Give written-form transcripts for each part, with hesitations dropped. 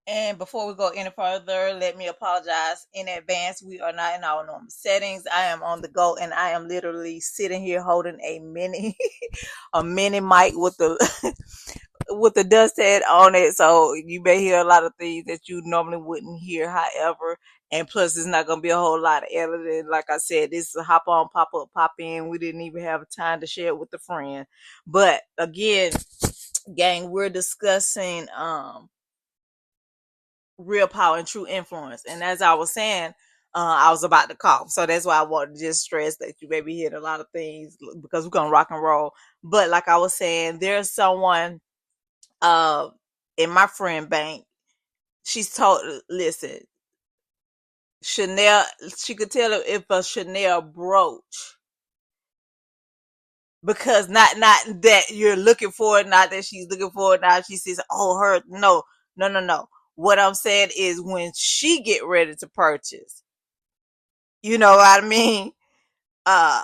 And before we go any further, let me apologize in advance. We are not in our normal settings. I am on the go, and I am literally sitting here holding a mini, a mini mic with the with the dust head on it. So you may hear a lot of things that you normally wouldn't hear. However, and plus, it's not gonna be a whole lot of editing. Like I said, this is a hop on, pop up, pop in. We didn't even have time to share it with a friend. But again, gang, we're discussing real power and true influence. And as I was saying, I was about to cough. So that's why I wanted to just stress that you maybe hit a lot of things because we're gonna rock and roll. But like I was saying, there's someone uh in my friend bank. She's told, listen, Chanel, she could tell if a Chanel brooch, because not that you're looking for it, not that she's looking for it. Now she says, oh, her, no, no, no, no. What I'm saying is when she get ready to purchase, you know what I mean? Uh,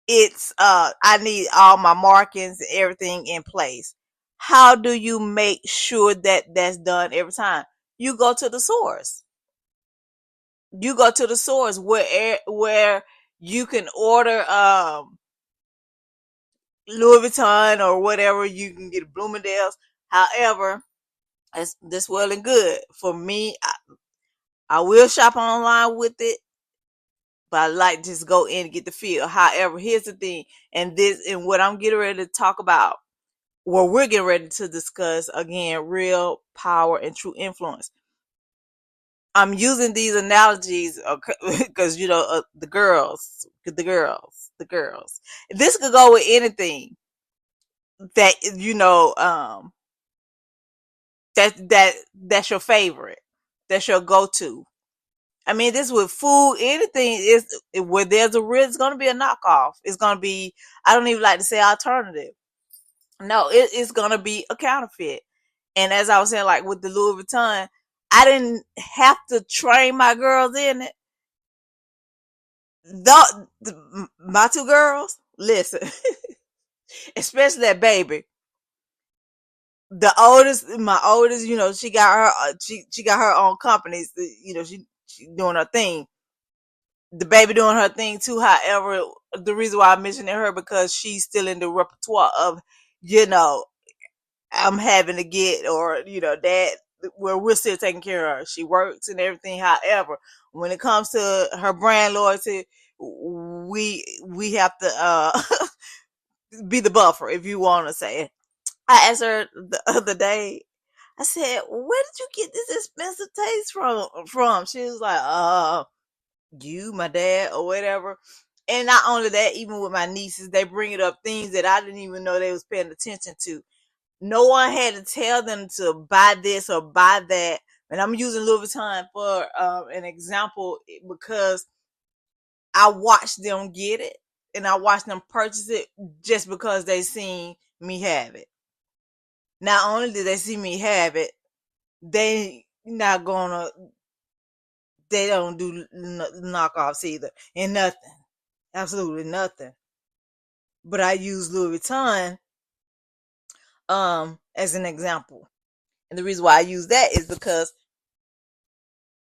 it's I need all my markings and everything in place. How do you make sure that that's done every time? You go to the source. You go to the source where you can order Louis Vuitton or whatever. You can get Bloomingdale's. However, it's this well and good for me. I will shop online with it, but I like to just go in and get the feel. However, here's the thing, and what I'm getting ready to talk about, what we're getting ready to discuss again, real power and true influence. I'm using these analogies because the girls. This could go with anything that that's your favorite, that's your go-to. I mean, this with food, anything is where there's a risk, it's gonna be a knockoff. It's gonna be, I don't even like to say alternative. No, it's gonna be a counterfeit. And as I was saying, like with the Louis Vuitton, I didn't have to train my girls in it. My two girls, listen, especially that baby. The oldest, my oldest, she got she got her own companies. She doing her thing. The baby doing her thing too. However, the reason why I'm mentioning her because she's still in the repertoire of, you know, I'm having to get, or that, where we're still taking care of her. She works and everything. However, when it comes to her brand loyalty, we have to be the buffer, if you want to say it. I asked her the other day. I said, "Where did you get this expensive taste from?" She was like, you, my dad, or whatever." And not only that, even with my nieces, they bring it up things that I didn't even know they was paying attention to. No one had to tell them to buy this or buy that. And I'm using Louis Vuitton for an example because I watched them get it and I watched them purchase it just because they seen me have it. Not only did they see me have it, they not gonna they don't do knockoffs either, and nothing, absolutely nothing. But I use Louis Vuitton as an example, and the reason why I use that is because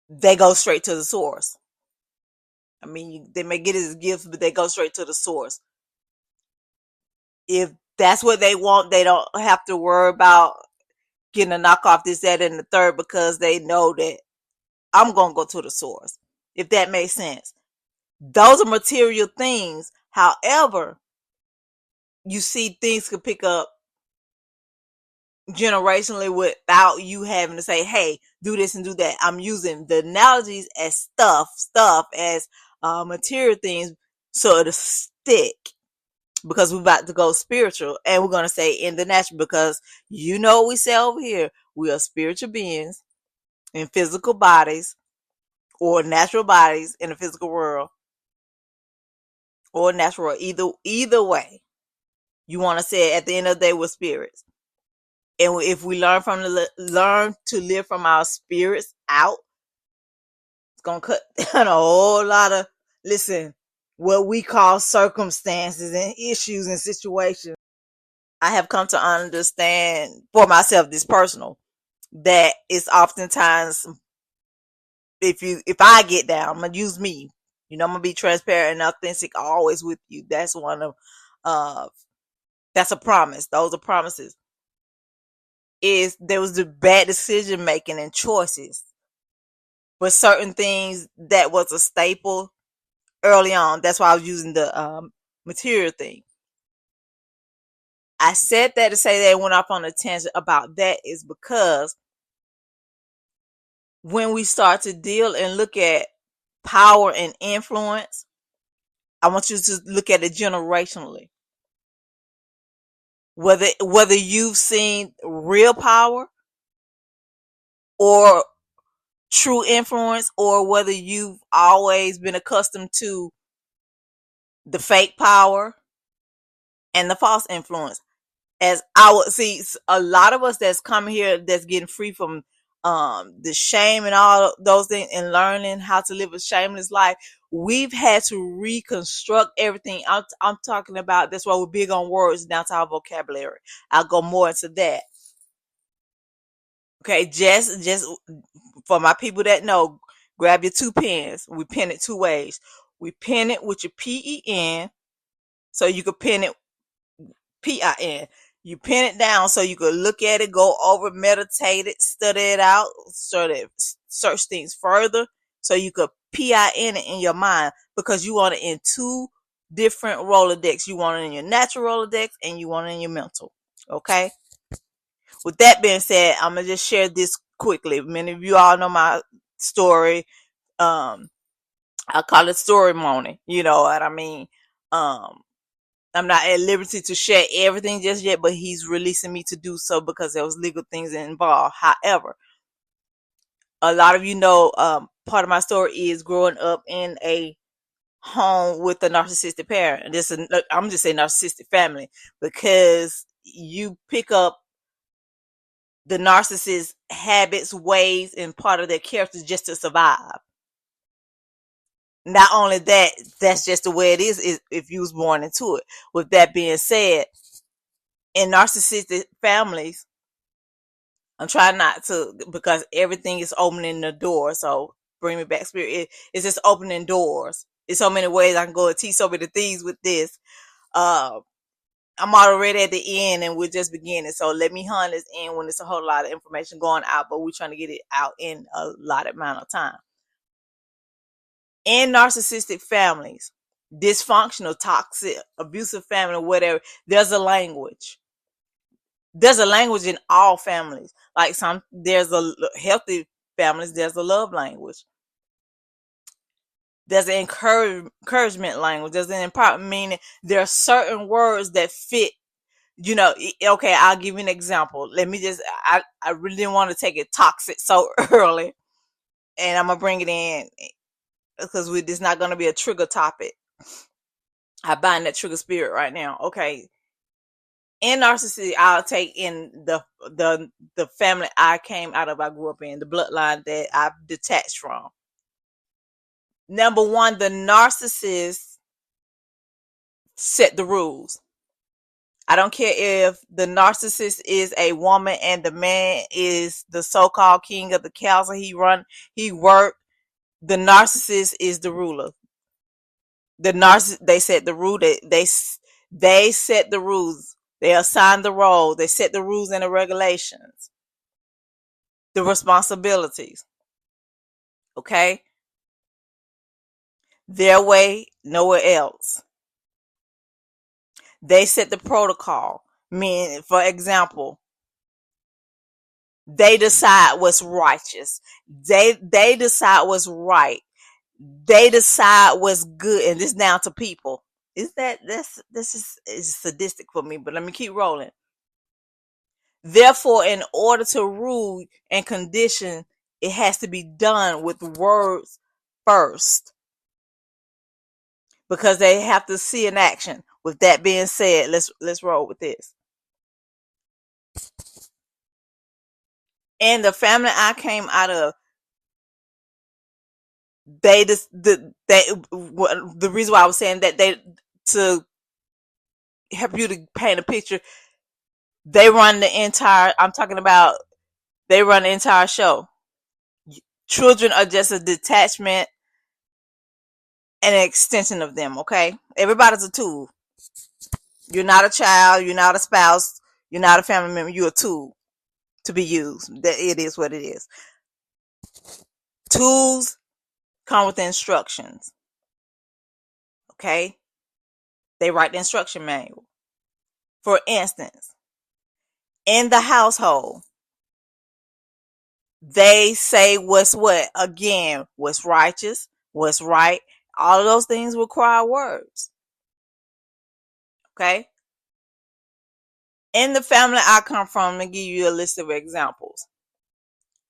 they go straight to the source. I mean, they may get it as gifts, but they go straight to the source. If that's what they want, they don't have to worry about getting a knockoff, this, that, and the third, because they know that I'm gonna go to the source. If that makes sense. Those are material things. However, you see things could pick up generationally without you having to say, hey, do this and do that. I'm using the analogies as stuff as material things, so it'll stick, because we're about to go spiritual, and we're going to say in the natural, because what we say over here, we are spiritual beings in physical bodies, or natural bodies in the physical world, or natural world. Either way you want to say it, at the end of the day, we're spirits. And if we learn to live from our spirits out, it's gonna cut down a whole lot of, listen, what we call circumstances and issues and situations. I have come to understand for myself, this personal. that is oftentimes, if I get down, I'm gonna use me. I'm gonna be transparent and authentic always with you. That's one of uh that's a promise. Those are promises. Is there was the bad decision making and choices, but certain things that was a staple early on. That's why I was using the material thing. I said that to say that I went off on a tangent about that is because when we start to deal and look at power and influence, I want you to look at it generationally. Whether you've seen real power or true influence, or whether you've always been accustomed to the fake power and the false influence. As I would see, a lot of us that's coming here that's getting free from the shame and all those things and learning how to live a shameless life, we've had to reconstruct everything. I'm talking about, that's why we're big on words down to our vocabulary. I'll go more into that. Okay, just for my people that know, grab your 2 pens. We pen it 2 ways. We pen it with your PEN, so you could pen it PIN. You pen it down so you could look at it, go over, meditate it, study it out, search things further, so you could PIN it in your mind, because you want it in 2 different Rolodex. You want it in your natural Rolodex and you want it in your mental. Okay? With that being said, I'm going to just share this quickly. Many of you all know my story. I call it story morning. You know what I mean? I'm not at liberty to share everything just yet, but he's releasing me to do so because there was legal things involved. However, a lot of you know, part of my story is growing up in a home with a narcissistic parent. I'm just saying narcissistic family, because you pick up the narcissist habits, ways, and part of their characters just to survive. Not only that, that's just the way it is if you was born into it. With that being said, in narcissistic families, I'm trying not to, because everything is opening the door. So bring me back, spirit. It's just opening doors. There's so many ways I can go and teach so many things with this. I'm already at the end and we're just beginning. So let me hunt this in when it's a whole lot of information going out, but we're trying to get it out in a lot amount of time. In narcissistic families, dysfunctional, toxic, abusive family, whatever, there's a language. There's a language in all families. Like there's a healthy families, there's a love language. There's an encouragement language. There's an empowerment, meaning there are certain words that fit. Okay, I'll give you an example. I really didn't want to take it toxic so early, and I'm gonna bring it in because this not gonna be a trigger topic. I bind that trigger spirit right now. Okay. In narcissism, I'll take in the family I came out of, I grew up in, the bloodline that I've detached from. Number one, the narcissist set the rules. I don't care if the narcissist is a woman and the man is the so-called king of the castle. He worked. The narcissist is the ruler. They set the rule. They set the rules. They assign the role. They set the rules and the regulations, the responsibilities. Okay? Their way, nowhere else. They set the protocol. Meaning, for example, they decide what's righteous. They decide what's right. They decide what's good, and this down to people. This is sadistic for me, but let me keep rolling. Therefore, in order to rule and condition, it has to be done with words first, because they have to see an action. With that being said, let's roll with this. And the family I came out of, the reason why I was saying that, to help you to paint a picture, they run the entire, I'm talking about They run the entire show. Children are just a detachment and an extension of them, okay? Everybody's a tool. You're not a child, you're not a spouse, you're not a family member, you're a tool to be used. That it is what it is. Tools come with instructions. Okay? They write the instruction manual. For instance, in the household, they say what's what? Again, what's righteous, what's right. All of those things require words. Okay? In the family I come from, let me give you a list of examples.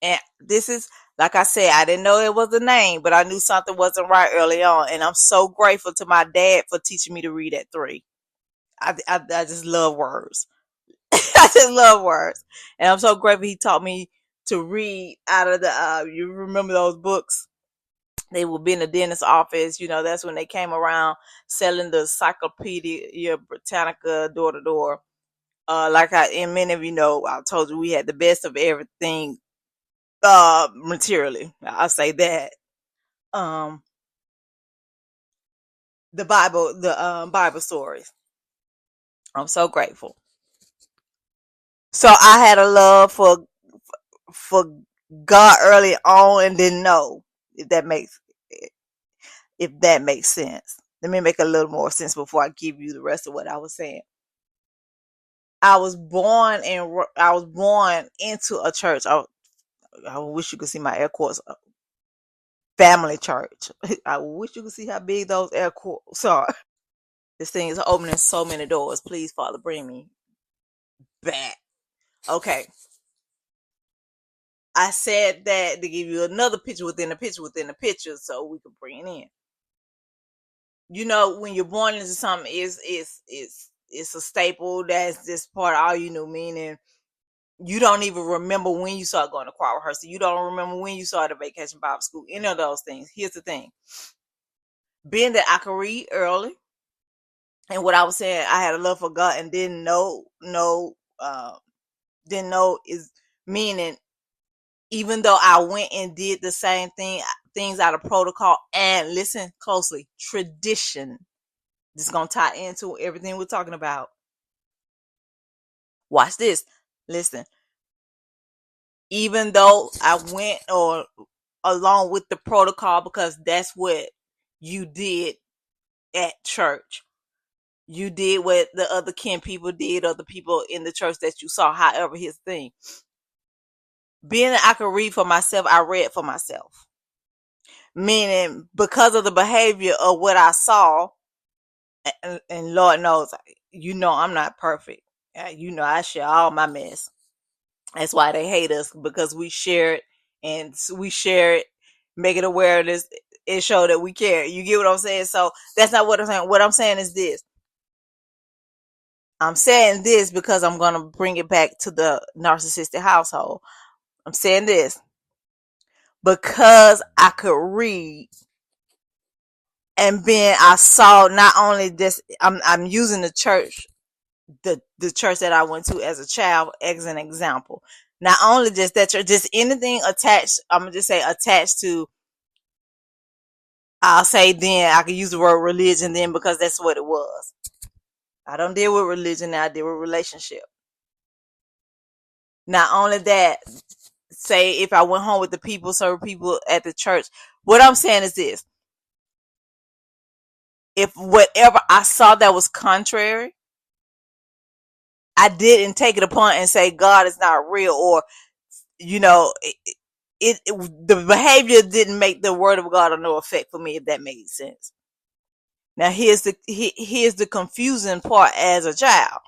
And this is, like I said, I didn't know it was a name, but I knew something wasn't right early on. And I'm so grateful to my dad for teaching me to read at 3. I just love words. I just love words. And I'm so grateful he taught me to read out of the, you remember those books? They would be in the dentist's office. You know, that's when they came around selling the Encyclopedia Britannica door to door. And many of you know, I told you we had the best of everything materially. I'll say that. Um, the Bible stories. I'm so grateful. So I had a love for God early on and didn't know if that makes sense. Let me make a little more sense before I give you the rest of what I was saying. I was born into a church. I wish you could see my air quotes. Family church. I wish you could see how big those air quotes are. This thing is opening so many doors. Please, Father, bring me back. Okay. I said that to give you another picture within a picture within a picture so we can bring it in. You know, when you're born into something, it's a staple. That's just part of all you know, meaning you don't even remember when you started going to choir rehearsal. You don't remember when you started vacation Bible school. Any of those things. Here's the thing. Being that I could read early, and what I was saying, I had a love for God and didn't know is meaning, even though I went and did the same things out of protocol and listen closely, tradition. This is going to tie into everything we're talking about. Watch this. Listen. Even though I went or along with the protocol because that's what you did at church. You did what the other kin people did, other people in the church that you saw. However, his thing. Being that I could read for myself, I read for myself. Meaning, because of the behavior of what I saw, and Lord knows, you know, I'm not perfect. You know, I share all my mess. That's why they hate us, because we share it, and we share it, make it aware of this, and show that we care. You get what I'm saying? So that's not what I'm saying. What I'm saying is this. I'm saying this because I'm going to bring it back to the narcissistic household. I'm saying this because I could read, and then I saw not only this, I'm using the church, the church that I went to as a child as an example. Not only just that church, just anything attached, I'm going to just say attached to, I'll say then, I could use the word religion then because that's what it was. I don't deal with religion now, I deal with relationship. Not only that, say if I went home with the people, certain people at the church, what I'm saying is this. If whatever I saw that was contrary, I didn't take it upon and say God is not real, or you know, the behavior didn't make the word of God of no effect for me, if that made sense. Now here's the confusing part as a child.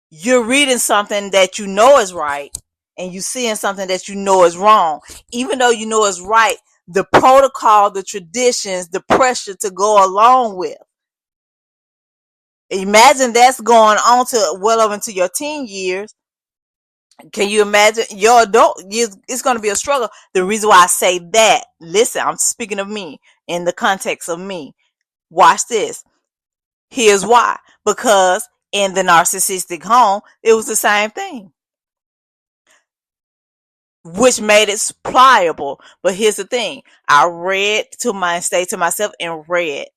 You're reading something that you know is right, and you seeing something that you know is wrong. Even though you know is right, the protocol, the traditions, the pressure to go along with. Imagine that's going on to well over into your teen years. Can you imagine your adult? It's going to be a struggle. The reason why I say that, listen, I'm speaking of me in the context of me. Watch this. Here's why. Because in the narcissistic home, it was the same thing. which made it pliable. But here's the thing: I read to my stay to myself and read.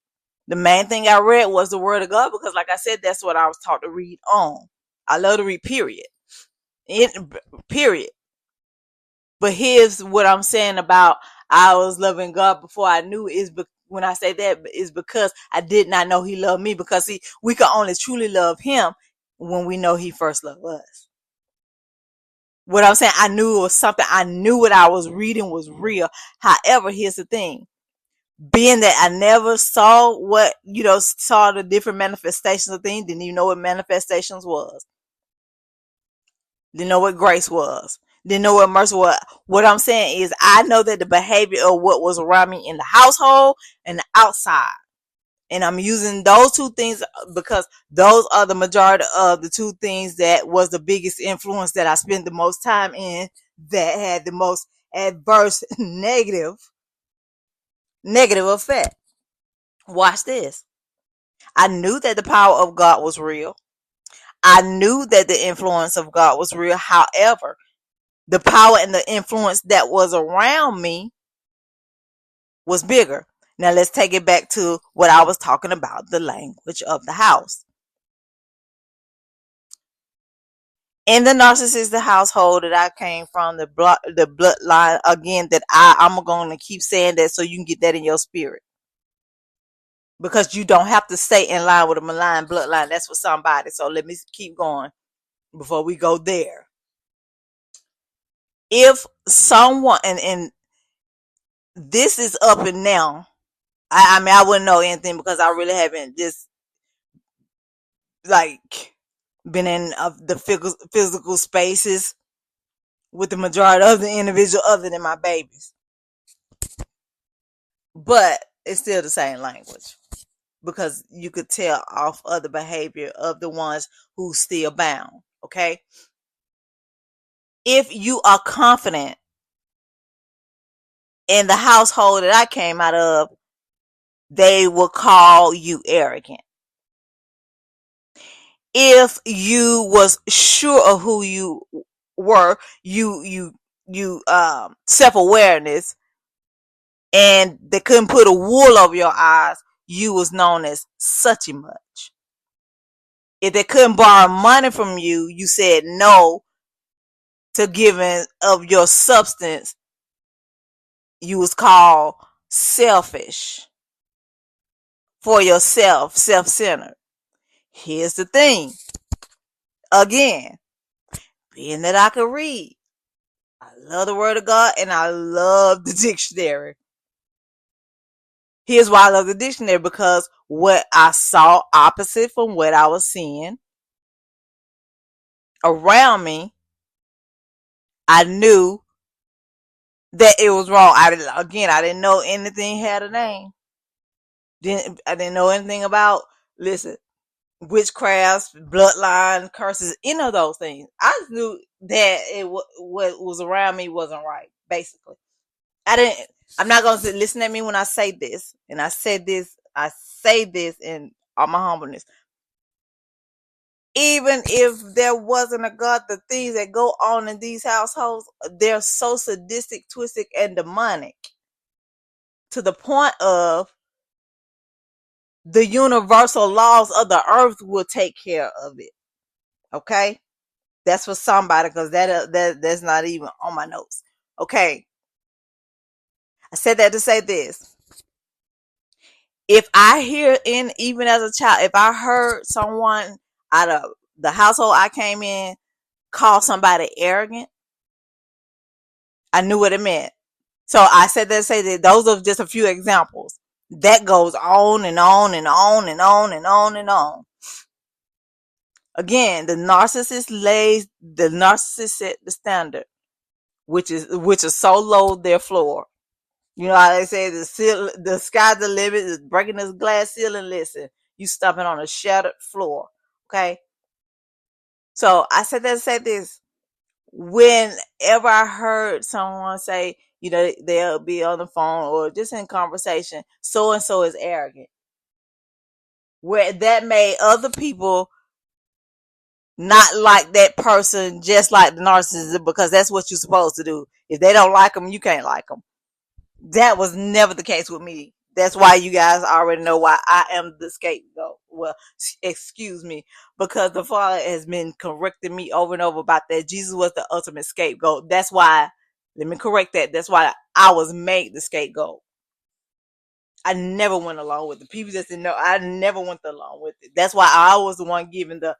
The main thing I read was the word of God because, like I said, that's what I was taught to read on. I love to read. Period. Period. But here's what I'm saying about I was loving God before I knew is when I say that is because I did not know He loved me. Because see, we can only truly love Him when we know He first loved us. What I'm saying, I knew it was something. I knew what I was reading was real. However, here's the thing: being that I never saw saw the different manifestations of things, didn't even know what manifestations was. Didn't know what grace was. Didn't know what mercy was. What I'm saying is I know that the behavior of what was around me in the household and the outside. And I'm using those two things because those are the majority of the two things that was the biggest influence that I spent the most time in, that had the most adverse negative effect. Watch this. I knew that the power of God was real. I knew that the influence of God was real. However, the power and the influence that was around me was bigger. Now let's take it back to what I was talking about, the language of the house. In the narcissistic household that I came from, the bloodline, again, that I'm going to keep saying that so you can get that in your spirit. Because you don't have to stay in line with a malign bloodline. That's for somebody. So let me keep going before we go there. If someone, and this is up and now, I mean, I wouldn't know anything because I really haven't just like been in the physical spaces with the majority of the individual other than my babies. But it's still the same language because you could tell off of the behavior of the ones who still bound. Okay. If you are confident in the household that I came out of, they will call you arrogant. If you was sure of who you were, you self-awareness, and they couldn't put a wool over your eyes, you was known as such a much. If they couldn't borrow money from you, you said no to giving of your substance, you was called selfish, for yourself, self-centered. Here's the thing. Again, being that I can read, I love the word of God and I love the dictionary. Here's why I love the dictionary, because what I saw opposite from what I was seeing around me, I knew that it was wrong. I didn't know anything had a name. I didn't know anything about, listen, witchcrafts, bloodline, curses, any of those things. I just knew that what was around me wasn't right, basically. I'm not going to listen at me when I say this. And I say this in all my humbleness. Even if there wasn't a God, the things that go on in these households, they're so sadistic, twisted, and demonic to the point of the universal laws of the earth will take care of it. Okay? That's for somebody, because that's not even on my notes. Okay. I said that to say this. If I hear, even as a child, if I heard someone out of the household I came in call somebody arrogant, I knew what it meant. So I said that to say that those are just a few examples. That goes on and on and on and on and on and on. Again, the narcissist set the standard, which is so low their floor. You know how they say the sky's the limit, is breaking this glass ceiling. Listen, you stomping on a shattered floor. Okay. So I said that to say this. Whenever I heard someone say, they'll be on the phone or just in conversation, so and so is arrogant, where that made other people not like that person just like the narcissist, because that's what you're supposed to do. If they don't like them, you can't like them. That was never the case with me. That's why you guys already know why I am the scapegoat. Well, excuse me, because the Father has been correcting me over and over about that. Jesus was the ultimate scapegoat. That's why, let me correct that. That's why I was made the scapegoat. I never went along with it. People just didn't know. I never went along with it. That's why I was the one giving the,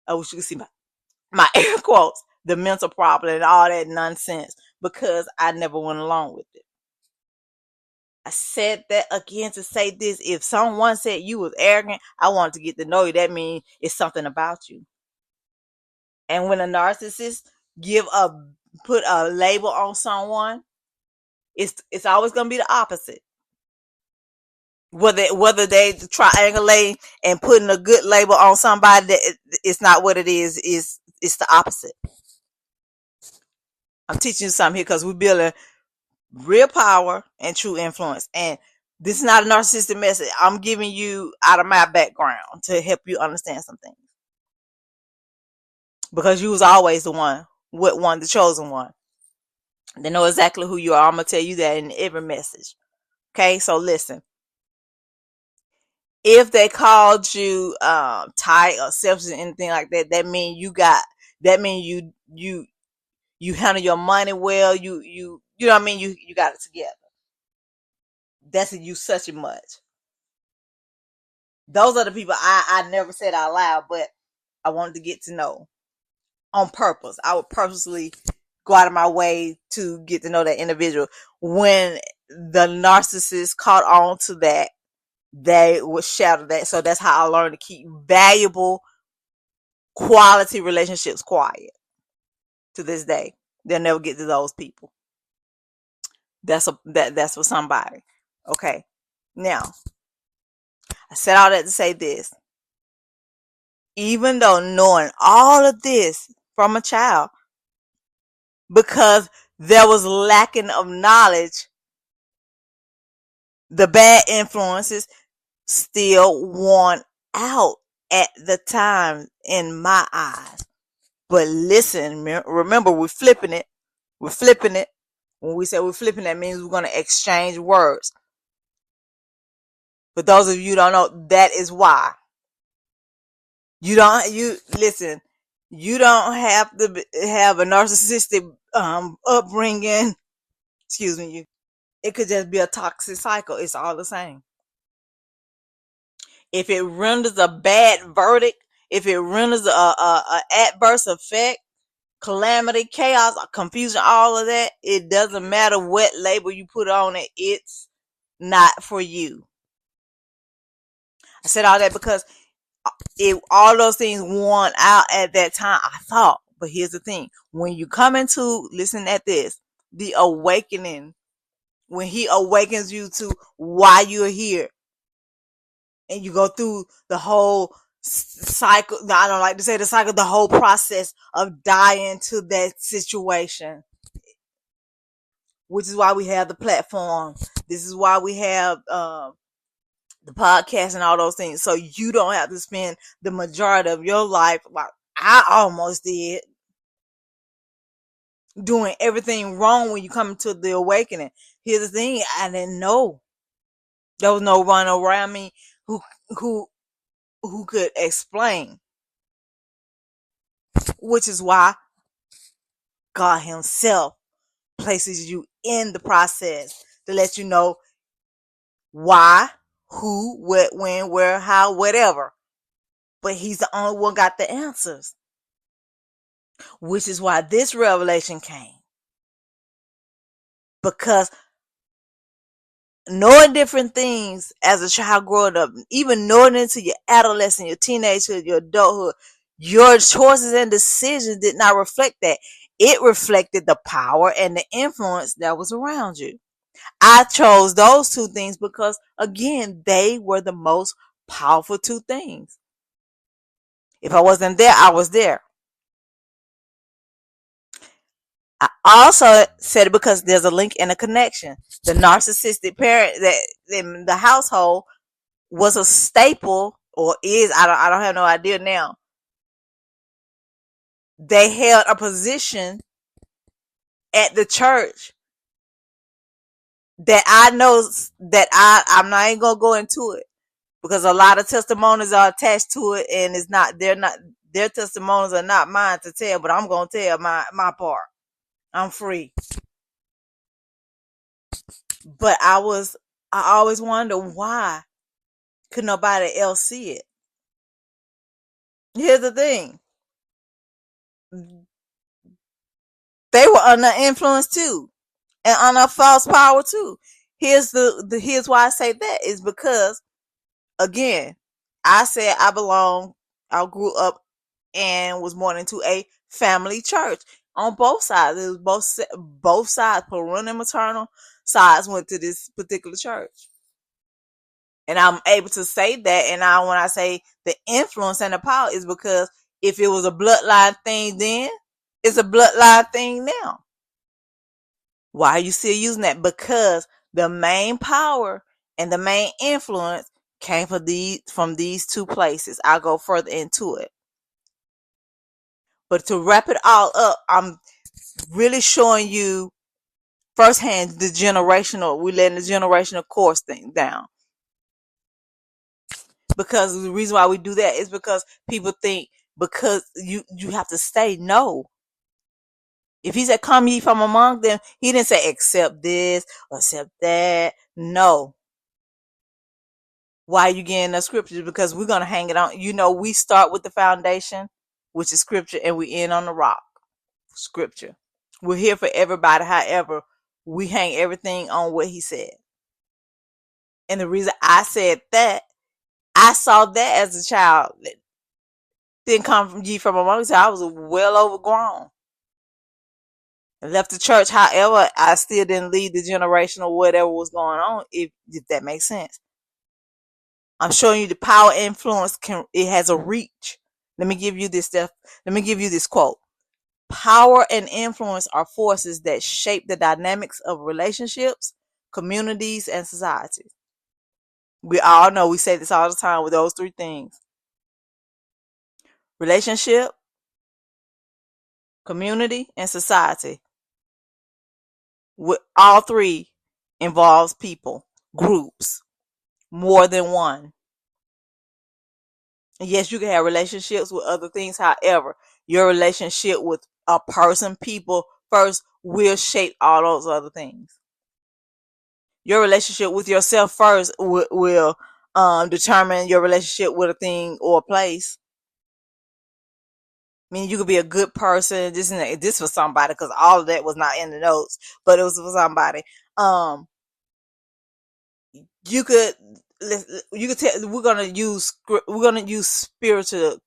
I wish you could see my air quotes, the mental problem and all that nonsense, because I never went along with it. I said that again to say this. If someone said you was arrogant, I wanted to get to know you. That means it's something about you. And when a narcissist put a label on someone, it's always gonna be the opposite. Whether they triangulate and putting a good label on somebody, that it's not what it is. It's the opposite. I'm teaching you something here because we're building real power and true influence. And this is not a narcissistic message. I'm giving you out of my background to help you understand some things. Because you was always the the chosen one. They know exactly who you are. I'm going to tell you that in every message. Okay, so listen. If they called you tight or selfish or anything like that, that means you handle your money well. You know what I mean? You got it together. That's you such a much. Those are the people I never said out loud, but I wanted to get to know on purpose. I would purposely go out of my way to get to know that individual. When the narcissist caught on to that, they would shatter that. So that's how I learned to keep valuable, quality relationships quiet. To this day, they'll never get to those people. That's for somebody. Okay. Now, I said all that to say this. Even though knowing all of this from a child, because there was lacking of knowledge, the bad influences still won out at the time in my eyes. But listen, remember, we're flipping it. We're flipping it. When we say we're flipping, that means we're going to exchange words. For those of you who don't know, that is why. You listen, you don't have to have a narcissistic upbringing. Excuse me. It could just be a toxic cycle. It's all the same. If it renders a bad verdict, if it renders a adverse effect, calamity, chaos, confusion, all of that, it doesn't matter what label you put on it. It's not for you. I said all that because all those things won out at that time, I thought. But here's the thing. When you come into, listen at this, the awakening, when he awakens you to why you're here, and you go through the whole cycle, I don't like to say the cycle, the whole process of dying to that situation, which is why we have the platform. This is why we have the podcast and all those things. So you don't have to spend the majority of your life, like I almost did, doing everything wrong when you come to the awakening. Here's the thing, I didn't know. There was no one around me who could explain. Which is why God himself places you in the process to let you know why, who, what, when, where, how, whatever. But he's the only one got the answers. Which is why this revelation came. Because knowing different things as a child growing up, even knowing into your adolescence, your teenagehood, your adulthood, your choices and decisions did not reflect that. It reflected the power and the influence that was around you. I chose those two things because, again, they were the most powerful two things. If I wasn't there, I was there. I also said it because there's a link and a connection. The narcissistic parent that in the household was a staple, or is, I don't have no idea now, they held a position at the church that I know that I'm not even gonna go into it because a lot of testimonies are attached to it, and they're not their testimonies are not mine to tell, but I'm gonna tell my part. I'm free. But I always wonder why could nobody else see it. Here's the thing. They were under influence too. And under false power too. Here's why I say that is because again, I said I grew up and was born into a family church on both sides. It was both sides, parental and maternal sides went to this particular church. And I'm able to say that. And when I say the influence and the power is because if it was a bloodline thing then, it's a bloodline thing now. Why are you still using that? Because the main power and the main influence came from these two places. I'll go further into it. But to wrap it all up, I'm really showing you firsthand we're letting the generational course thing down. Because the reason why we do that is because people think because you have to stay. No. If he said, come ye from among them, he didn't say, accept this or accept that. No. Why are you getting the scriptures? Because we're going to hang it on. We start with the foundation, which is scripture, and we end on the rock, scripture. We're here for everybody. However, we hang everything on what he said. And the reason I said that, I saw that as a child. Didn't come from ye from among us. I was well overgrown. I left the church. However, I still didn't leave the generation or whatever was going on, if that makes sense. I'm showing you the power influence it has a reach. Let me give you this stuff. Let me give you this quote. Power and influence are forces that shape the dynamics of relationships, communities, and societies. We all know we say this all the time with those three things. Relationship, community, and society. With all three involves people, groups, more than one. And yes, you can have relationships with other things. However, your relationship with a person, people first will shape all those other things. Your relationship with yourself first will determine your relationship with a thing or a place. I mean, you could be a good person. This for somebody, because all of that was not in the notes, but it was for somebody. You could tell we're gonna use spiritual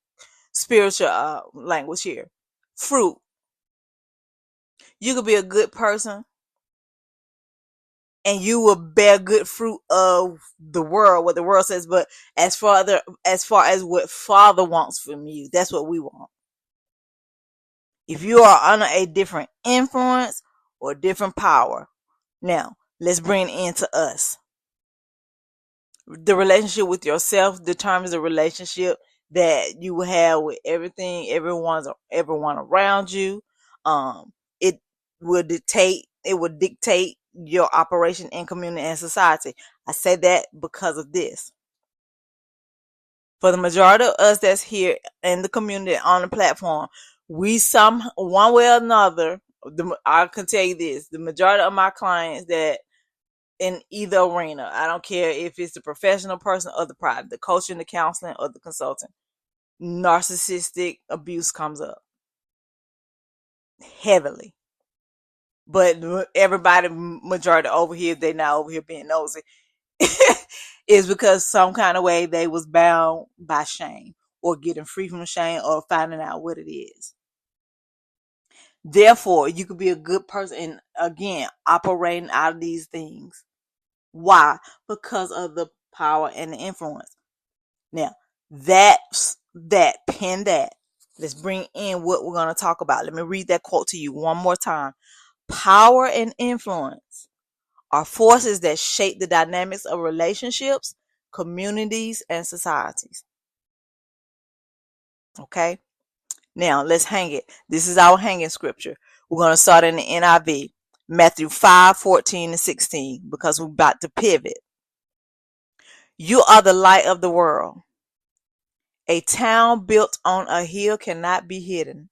language here. Fruit. You could be a good person, and you will bear good fruit of the world, what the world says. But as far as what Father wants from you, that's what we want. If you are under a different influence or different power, now let's bring it into us. The relationship with yourself determines the relationship that you will have with everyone around you. It will dictate your operation in community and society. I say that because of this. For the majority of us that's here in the community on the platform, we one way or another, I can tell you this, the majority of my clients that in either arena, I don't care if it's the professional person or the private, the coaching, the counseling, or the consulting, narcissistic abuse comes up heavily. But everybody, majority over here, they not over here being nosy, is because some kind of way they was bound by shame or getting free from shame or finding out what it is. Therefore, you could be a good person and again, operating out of these things. Why? Because of the power and the influence. Now, pin that. Let's bring in what we're going to talk about. Let me read that quote to you one more time. Power and influence are forces that shape the dynamics of relationships, communities, and societies. Okay? Now let's hang it. This is our hanging scripture. We're going to start in the NIV, Matthew 5:14-16, because we're about to pivot. You are the light of the world. A town built on a hill cannot be hidden.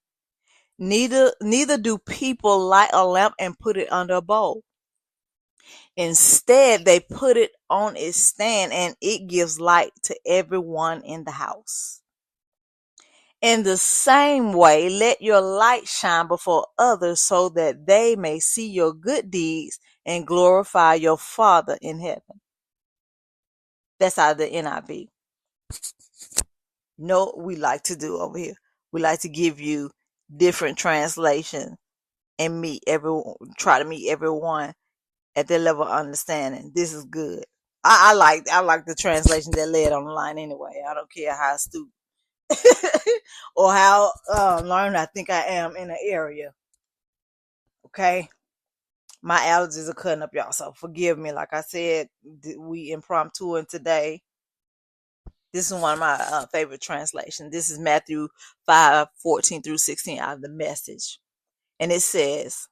Neither do people light a lamp and put it under a bowl. Instead, they put it on its stand, and it gives light to everyone in the house. In the same way, let your light shine before others so that they may see your good deeds and glorify your Father in heaven. That's out of the NIV. You know what we like to do over here? We like to give you different translations and try to meet everyone at their level of understanding. This is good. I like the translation that led on the line anyway. I don't care how stupid or how learned I think I am in an area. Okay, my allergies are cutting up, y'all, so forgive me. Like I said, we impromptu and today. This is one of my favorite translations. This is Matthew 5:14-16 out of the Message, and it says,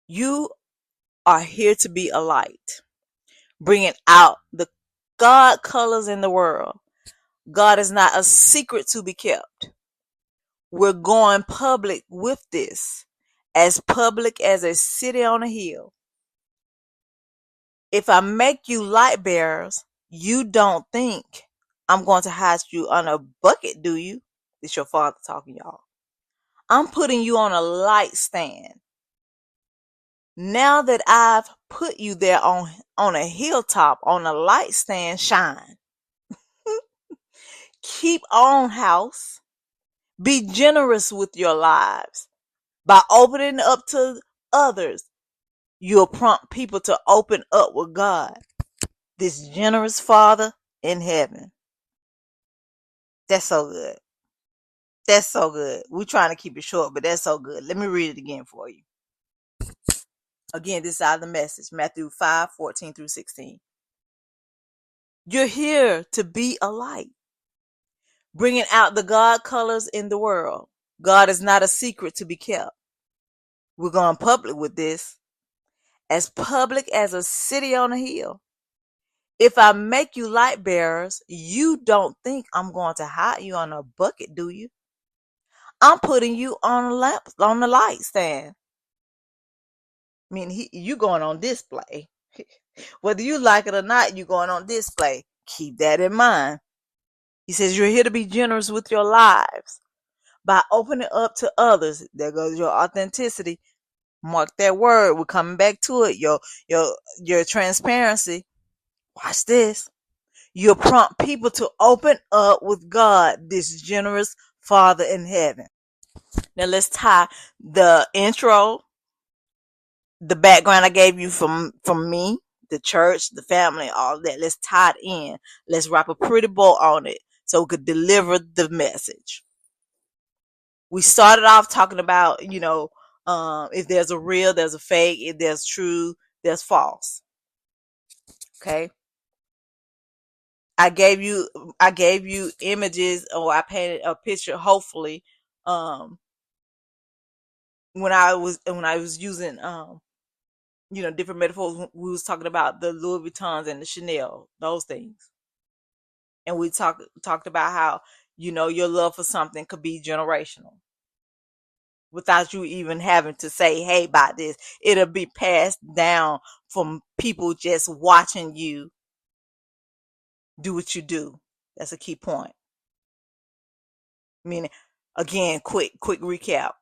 "You are here to be a light, bringing out the God colors in the world. God is not a secret to be kept. We're going public with this, as public as a city on a hill. If I make you light bearers, you don't think I'm going to hide you on a bucket, do you?" It's your Father talking, y'all. "I'm putting you on a light stand. Now that I've put you there on a hilltop, on a light stand, shine. Keep on, house. Be generous with your lives. By opening up to others, you'll prompt people to open up with God, this generous Father in heaven." That's so good. That's so good. We're trying to keep it short, but that's so good. Let me read it again for you. Again, this is out of the Message, Matthew 5:14-16. You're here to be a light, bringing out the God colors in the world. God is not a secret to be kept. We're going public with this, as public as a city on a hill. If I make you light bearers, you don't think I'm going to hide you on a bucket, do you? I'm putting you on the light stand. I mean, you going on display. Whether you like it or not, you going on display. Keep that in mind. He says you're here to be generous with your lives by opening up to others. There goes your authenticity. Mark that word. We're coming back to it. Your transparency. Watch this. You'll prompt people to open up with God, this generous Father in heaven. Now let's tie the intro, the background I gave you from me, the church, the family, all of that. Let's tie it in. Let's wrap a pretty bow on it so we could deliver the message. We started off talking about, if there's a real, there's a fake. If there's true, there's false. Okay. I gave you images, or I painted a picture, hopefully, when I was using different metaphors. We was talking about the Louis Vuittons and the Chanel, those things. And we talked about how, your love for something could be generational. Without you even having to say, hey, buy this. It'll be passed down from people just watching you do what you do. That's a key point. Meaning, again, quick recap.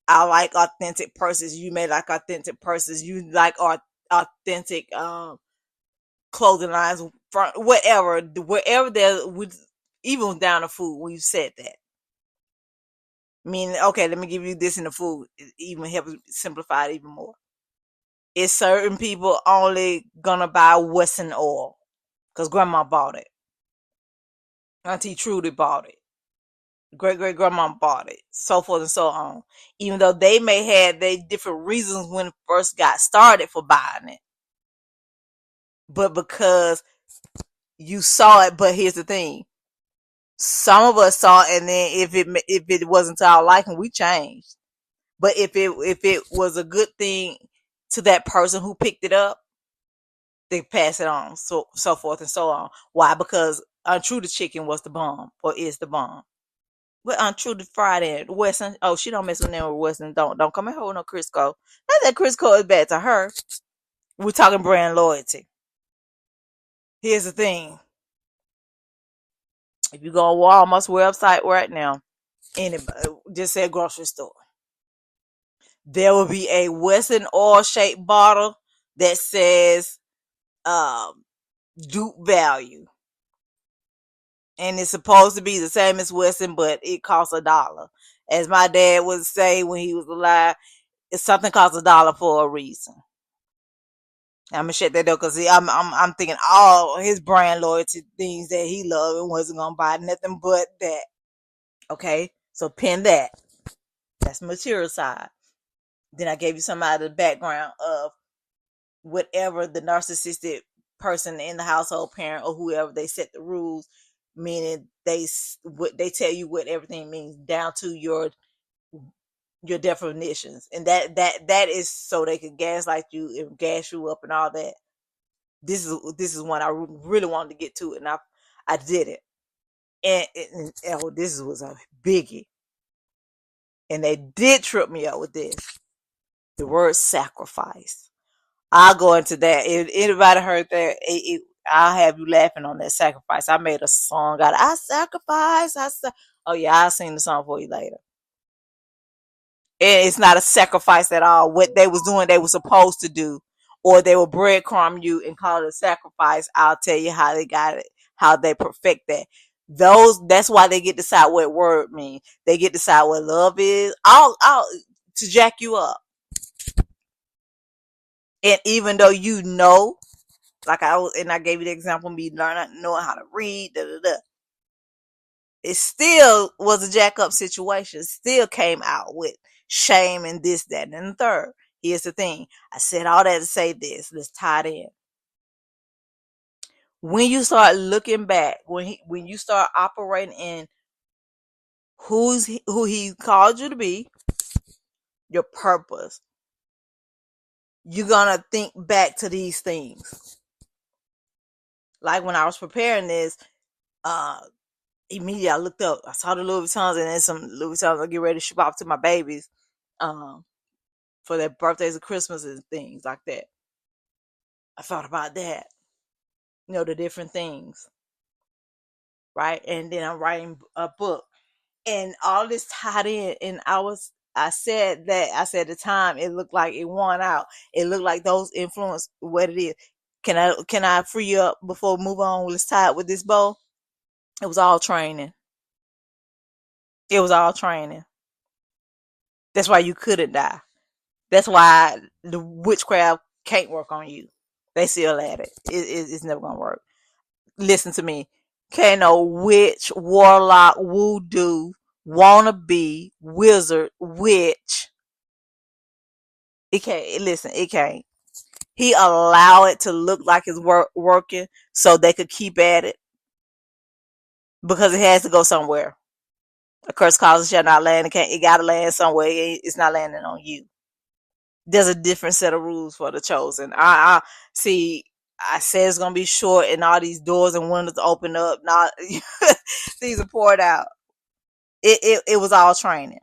I like authentic purses. You may like authentic purses. You like authentic clothing lines, wherever there would, even down to food. We've said that. Meaning, okay, let me give you this in the food. It even helps simplify it even more. Is certain people only gonna buy Western oil because grandma bought it, Auntie Trudy bought it, great grandma bought it, so forth and so on. Even though they may have their different reasons when it first got started for buying it, but because You saw it, but here's the thing. Some of us saw it, and then if it wasn't to our liking, we changed. But if it was a good thing to that person who picked it up, they pass it on, so forth and so on. Why? Because Untrue the Chicken was the bomb, or is the bomb. But Untrue the Friday, Western. Oh, she don't mess with them with Western. Don't come and hold no Crisco. Not that Crisco is bad to her. We're talking brand loyalty. Here's the thing. If you go on Walmart's website right now, anybody just say grocery store, there will be a Western oil shaped bottle that says dupe value. And it's supposed to be the same as Western, but it costs $1. As my dad would say when he was alive, it's something costs $1 for a reason. I'm gonna shut that door because I'm thinking all his brand loyalty things that he loved and wasn't gonna buy nothing but that. Okay, so pin that. That's the material side. Then I gave you some out of the background of whatever the narcissistic person in the household, parent or whoever, they set the rules, meaning they tell you what everything means down to your definitions, and that is so they can gaslight you and gas you up and all that. This is one I really wanted to get to, and I did it, and oh, this was a biggie, and they did trip me up with this. The word sacrifice. I'll go into that. If anybody heard that, I'll have you laughing on that sacrifice. I made a song out of I sacrifice. Oh yeah, I'll sing the song for you later. And it's not a sacrifice at all. What they was doing, they were supposed to do, or they will breadcrumb you and call it a sacrifice. I'll tell you how they got it, how they perfect that. That's why they get to decide what word means. They get to decide what love is. All to jack you up. And even though you know, like I gave you the example of me knowing how to read, it still was a jack up situation. It still came out with shame and this, that, and the third. Here's the thing. I said all that to say this. Let's tie it in. When you start looking back, when you start operating in who he called you to be, your purpose, you're gonna think back to these things. Like when I was preparing this, immediately I looked up. I saw the Louis Vuittons, and then some Louis Vuittons I get ready to ship off to my babies, for their birthdays and Christmas and things like that. I thought about that, the different things, right? And then I'm writing a book, and all this tied in. And I said at the time it looked like it won out. It looked like those influence what it is. Can I free you up before we move on? Let's tie it with this bow. It was all training. It was all training. That's why you couldn't die. That's why the witchcraft can't work on you. They still at it. It's never gonna work. Listen to me. Can't no witch, warlock, voodoo, wannabe, wizard, witch. It can't. Listen, it can't. He allow it to look like it's working so they could keep at it, because it has to go somewhere. A curse causes shall not land. It gotta land somewhere. It's not landing on you. There's a different set of rules for the chosen. I see. I said it's gonna be short, and all these doors and windows open up. Not these are poured out. It was all training.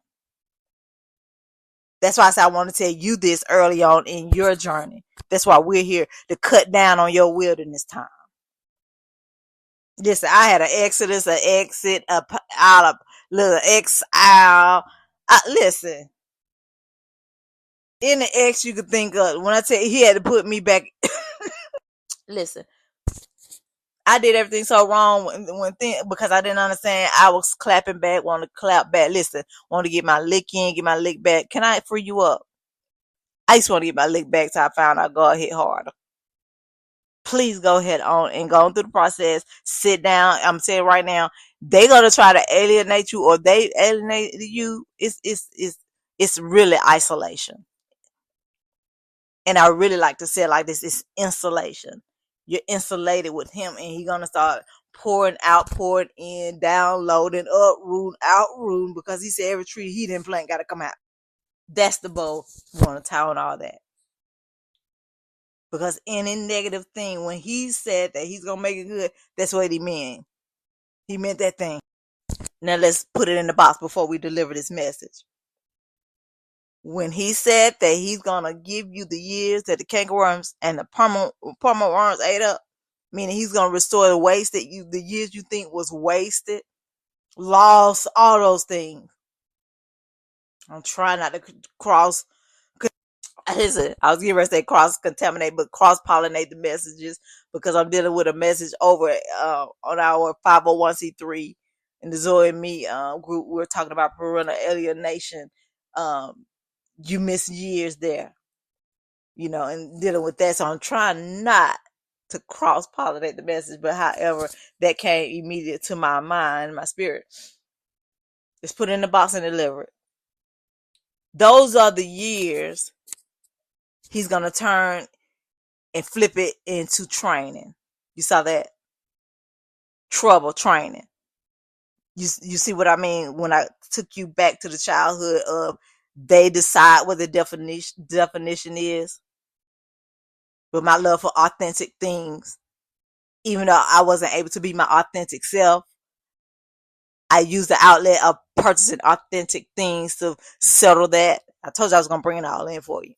That's why I said I want to tell you this early on in your journey. That's why we're here, to cut down on your wilderness time. Listen, I had an exodus, an exit, out of little exile. Listen, any ex you could think of. When I tell you he had to put me back. Listen, I did everything so wrong because I didn't understand. I was clapping back, wanted to clap back. Listen, want to get my lick in, get my lick back. Can I free you up? I just want to get my lick back till I found out God hit harder. Please go ahead on and go through the process. Sit down. I'm saying right now, they're gonna try to alienate you, or they alienate you. It's really isolation. And I really like to say it like this: it's insulation. you're insulated with him, and he's gonna start pouring out, pouring in, downloading, uprooting, outrooting, because he said every tree he didn't plant gotta come out. That's the bow you want to tie on all that. Because any negative thing, when he said that he's gonna make it good, that's what he meant. He meant that thing. Now let's put it in the box before we deliver this message. When he said that he's gonna give you the years that the cankerworms and the palmer worms ate up, meaning he's gonna restore the waste that the years you think was wasted, lost, all those things. I'm trying not to cross. Listen, I was getting ready to say cross contaminate, but cross pollinate the messages, because I'm dealing with a message over on our 501c3 in the Zoe and Me group. We're talking about parental alienation. You miss years there, and dealing with that. So I'm trying not to cross pollinate the message, but however that came immediate to my mind, my spirit. Just put it in the box and deliver it. Those are the years he's gonna turn and flip it into training. You saw that? Trouble training. You see what I mean when I took you back to the childhood of they decide what the definition is. But my love for authentic things, even though I wasn't able to be my authentic self, I used the outlet of purchasing authentic things to settle that. I told you I was going to bring it all in for you.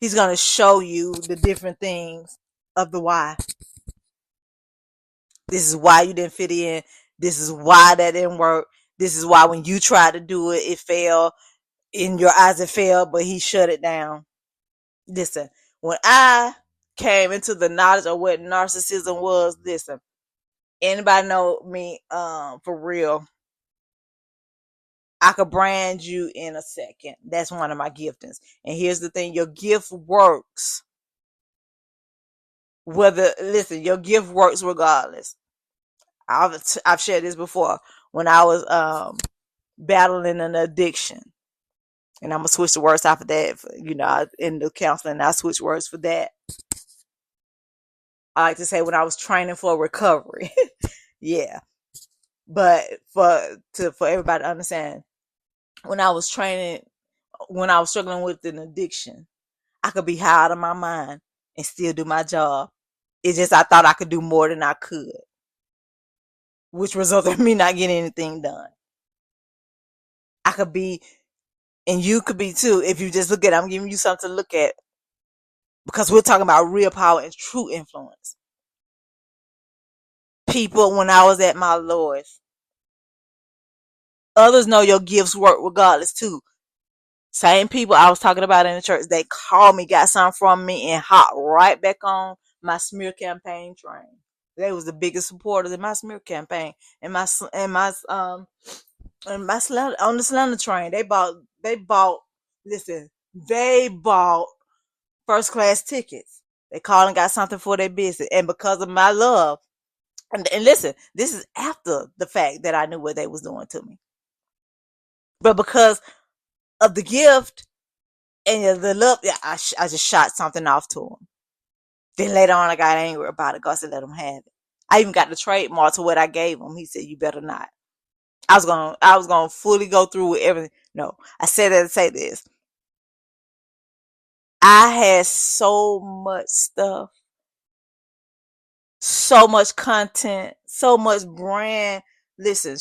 He's going to show you the different things of the why. This is why you didn't fit in. This is why that didn't work. This is why when you tried to do it, it failed. In your eyes, it failed, but he shut it down. Listen, when I came into the knowledge of what narcissism was, listen, anybody know me for real, I could brand you in a second. That's one of my giftings. And here's the thing, your gift works. Your gift works regardless. I've shared this before when I was battling an addiction. And I'm going to switch the words off of that. In the counseling, I switch words for that. I like to say when I was training for recovery. Yeah. But for everybody to understand, when I was struggling with an addiction, I could be high out of my mind and still do my job. It's just I thought I could do more than I could, which resulted in me not getting anything done. I could be, and you could be too, if you just look at it. I'm giving you something to look at, because we're talking about real power and true influence. People, when I was at my lowest, others know your gifts work regardless too. Same people I was talking about in the church, they called me, got something from me, and hopped right back on my smear campaign train. They was the biggest supporters in my smear campaign and my on the slander train. They bought first class tickets. They called and got something for their business, and because of my love, and listen, this is after the fact that I knew what they was doing to me, but because of the gift and the love, I just shot something off to him. Then later on, I got angry about it. God said, let him have it. I even got the trademark to what I gave him. He said, you better not. I was gonna fully go through with everything. No, I said that to say this. I had so much stuff, so much content, so much brand. Listen,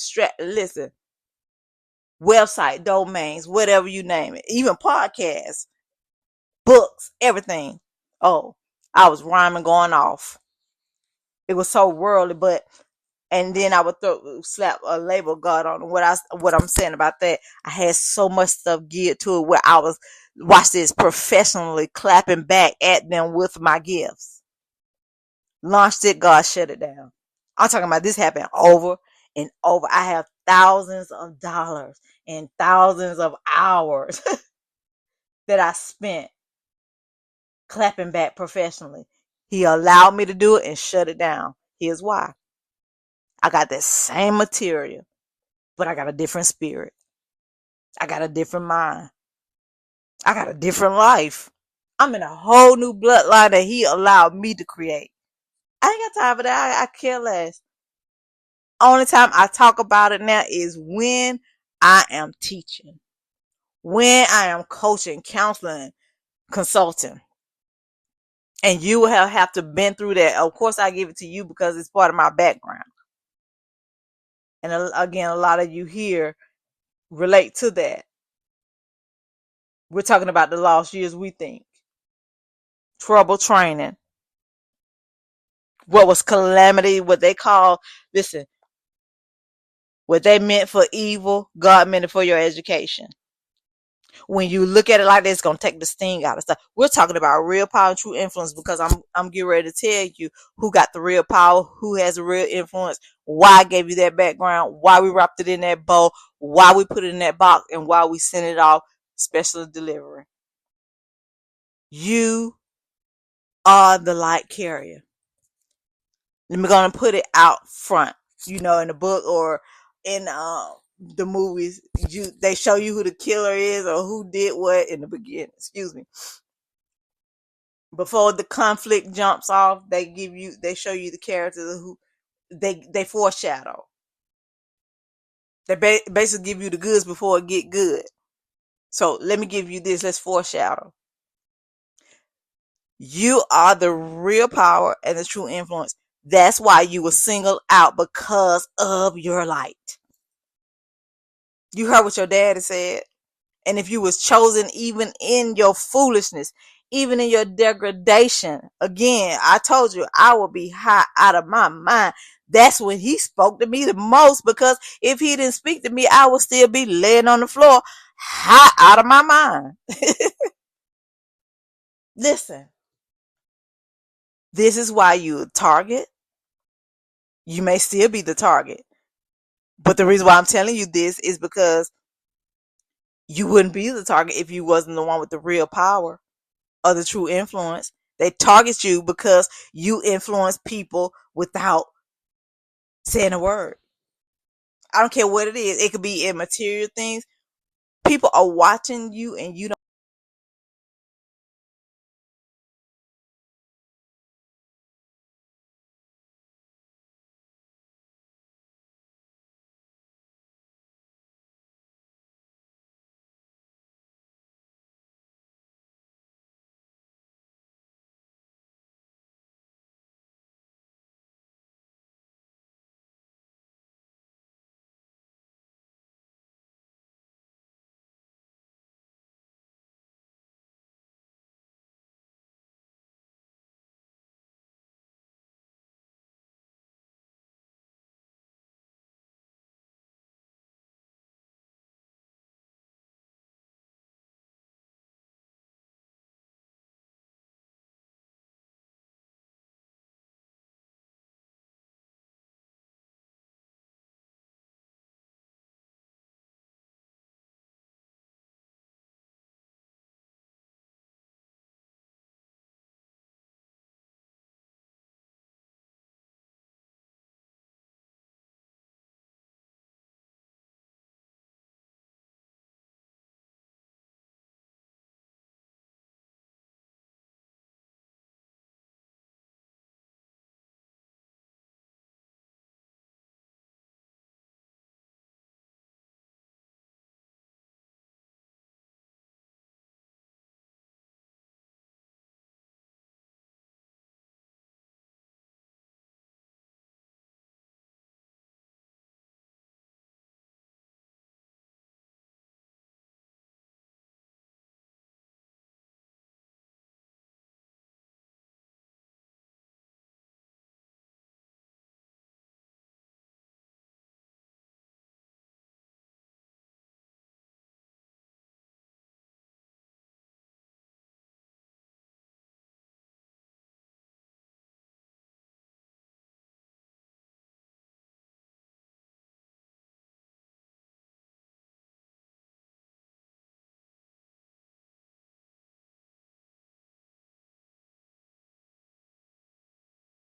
website, domains, whatever you name it, even podcasts, books, everything. Oh, I was rhyming, going off. It was so worldly, and then I would slap a label God on what I'm saying about that. I had so much stuff geared to it where I was, watch this, professionally clapping back at them with my gifts. Launched it, God shut it down. I'm talking about this happened over and over. I have thousands of dollars and thousands of hours that I spent clapping back professionally. He allowed me to do it and shut it down. Here's why. I got that same material, but I got a different spirit. I got a different mind. I got a different life. I'm in a whole new bloodline that he allowed me to create. I ain't got time for that. I care less. Only time I talk about it now is when I am teaching, when I am coaching, counseling, consulting. And you will have to been through that. Of course, I give it to you because it's part of my background. And again, a lot of you here relate to that. We're talking about the lost years, we think. Trouble training. What was calamity, what they call, listen, what they meant for evil, God meant it for your education. When you look at it like that, it's gonna take the sting out of stuff. We're talking about real power and true influence because I'm getting ready to tell you who got the real power, who has the real influence, why I gave you that background, why we wrapped it in that bow, why we put it in that box, and why we sent it off special delivery. You are the light carrier. I'm gonna put it out front, in the book or in the movies. They show you who the killer is or who did what in the beginning. Excuse me. Before the conflict jumps off, they show you the characters who they foreshadow. They basically give you the goods before it get good. So let me give you this. Let's foreshadow. You are the real power and the true influence. That's why you were singled out, because of your light. You heard what your daddy said. And if you was chosen even in your foolishness, even in your degradation, again, I told you I will be high out of my mind. That's when he spoke to me the most, because if he didn't speak to me, I would still be laying on the floor high out of my mind. Listen, this is why you a target. You may still be the target. But the reason why I'm telling you this is because you wouldn't be the target if you wasn't the one with the real power or the true influence. They target you because you influence people without saying a word. I don't care what it is. It could be in material things. People are watching you and you don't